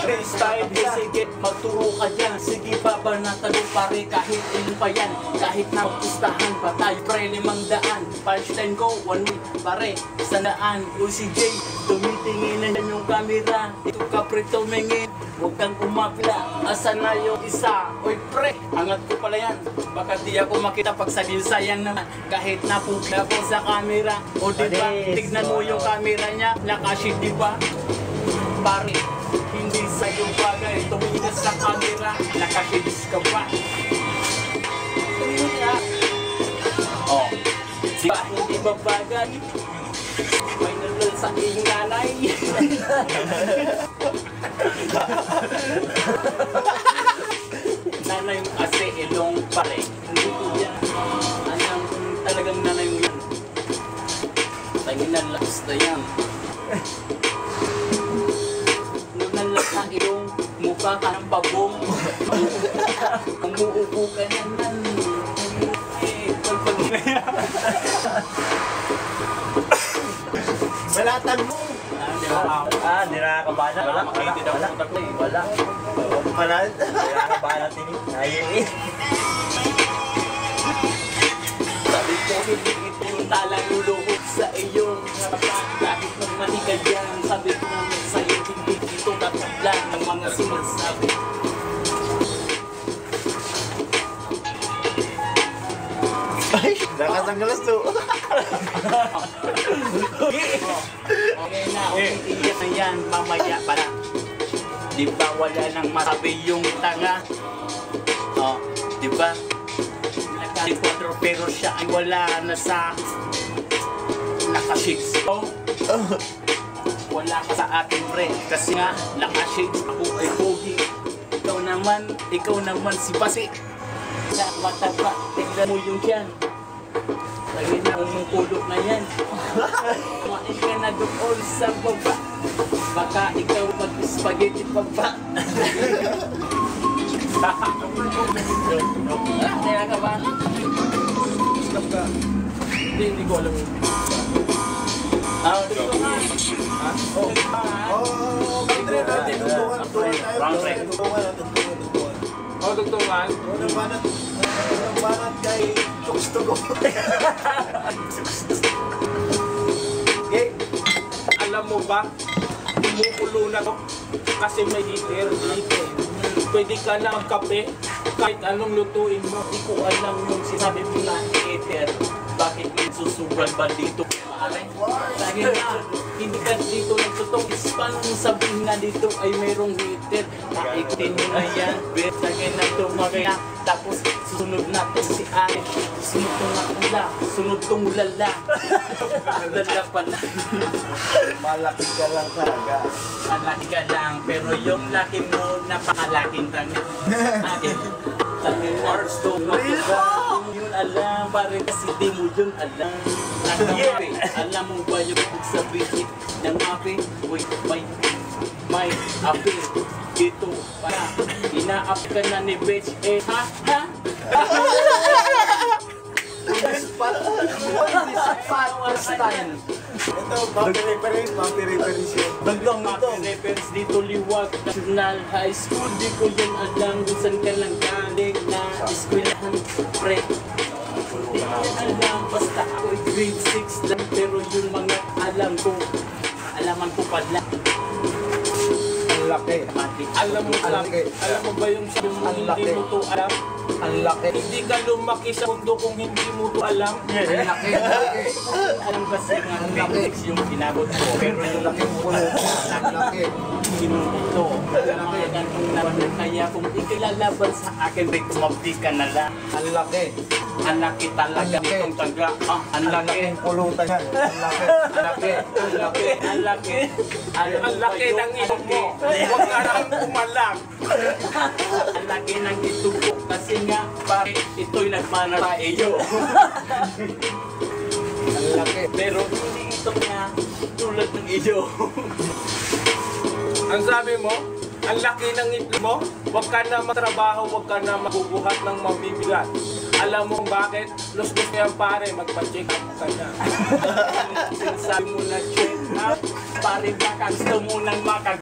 Freestyle, sige, magturo ka dyan. Sige, babanatan mo pare, kahit ilan pa yan. Kahit na pustahan pa tayo, pre, 500. Punchline ko, 1 week, pare, 100. O si Jay, tumitingin na yan yung camera. Ito ka, pre, tumingin, huwag kang umapla. Asan na yung isa? Oy, pre, angat ko pala yan. Baka di ako makita pag sabihin sayang naman. Kahit napugla ko sa camera. O diba, tignan mo yung camera niya, nakashit diba? Pare, hindi sa yung bagay, tumingin sa camera, nakashades ka ba? Oh, diba hindi ba bagay? May nalul sa iyong nanay. Nanay mo kasi ilong pare. Hindi ko yan. Anong talagang nanay mo yan? Tangin na lakas na yan. Sa iyong mukha ka ng bagong umuupo ka naman Balatan mo! Di nakakabahan. Wala. Hindi na putak ko eh. Wala. Wala. Di nakakabahan natin eh. Ayun eh. Sabi ko hindi ito talang luluhod sa iyong harapan. Kahit nang mahiga yan, sabi ko naman sa'yo hindi ito kataglan ng mga sinasabi. Ay, nakasanggalas to. Okay na, umiiyak na yan, mamaya para. Di ba wala nang masabi yung tanga? Oh, di ba? Naka-4 pero siya ay wala na sa naka-6. Oh, wala ka sa akin pre, kasi nga naka-shades ako ay pogi. Ikaw naman si Basi. Na mataba, tignan mo yung yan. Lagi na umupulok na yan. Kumain ka na doon sa baba. Baka ikaw mag-spaghetti baba. Kaya ka ba? Stop ka. Hindi ko alam. Dito nga. Dugtungan. Banat kay Chokes to go. Okay. Alam mo ba, kumukulo na to kasi may heater. Pwede ka na magkape kahit anong lutuin mo. Hindi ko alam yung sinabi mo na heater. Bakit may susugal ba dito? Lagi na, hindi ka dito nagtutong. Paano mo sabihin na dito ay mayroong heater? Kaiktin mo na yan. Lagi na tumagay na. Tapos susunod na to si Ari. Sunod tong nakula. Sunod tong lala. Lala pala. Malaki ka lang talaga. Malaki ka lang. Pero yung laki mo, napakalaking tangi. Akin. Tangi arts to. Yun alam. Pare kasi di mo yun alam. Nakapi. Alam mo ba yung sabihin ng api? Wait, may api. Dito para ina-up ka na ni bitch eh ha? Power style. Ito, bumpy reference yun. Daglang nito. Reference dito liwag. National High School. Di ko yan alam kung saan ka lang galing na eskwelahan. Pre. Di ko yan alam. Basta ako'y grade 6 lang. Pero yung mga alam ko, alaman ko pala. Laki. Alam mo ba yung sabi mo hindi mo to alam? Ang laki. Hindi ka lumaki sa mundo kung hindi mo to alam. Ang laki. Alam kasi nga physics yung ginabot ko. Pero yung laki mo Ang laki. sinuto. Kaya ganitong naman kaya kung ikilalaban sa akin, may tumabdi ka na lang. Ang laki. Ang laki talaga nitong taga. Ang laki. Ang pulutan yan. Ang laki. Ang laki. Ang laki. Ang laki. Ang laki ng ito mo. Huwag ka lang umalang. Ang laki ng ito ko. Kasi nga, bakit ito'y nagmana sa iyo. Ang laki. Pero hindi ito nga tulad ng iyo. Ang sabi mo, ang laki ng itlog mo, huwag ka na matrabaho, huwag ka na mabubuhat ng mabibigat. Alam mo bakit? Lustos mo yan pare, magpa-check up ka na. Sinasabi mo na check up, pare baka gusto mo nang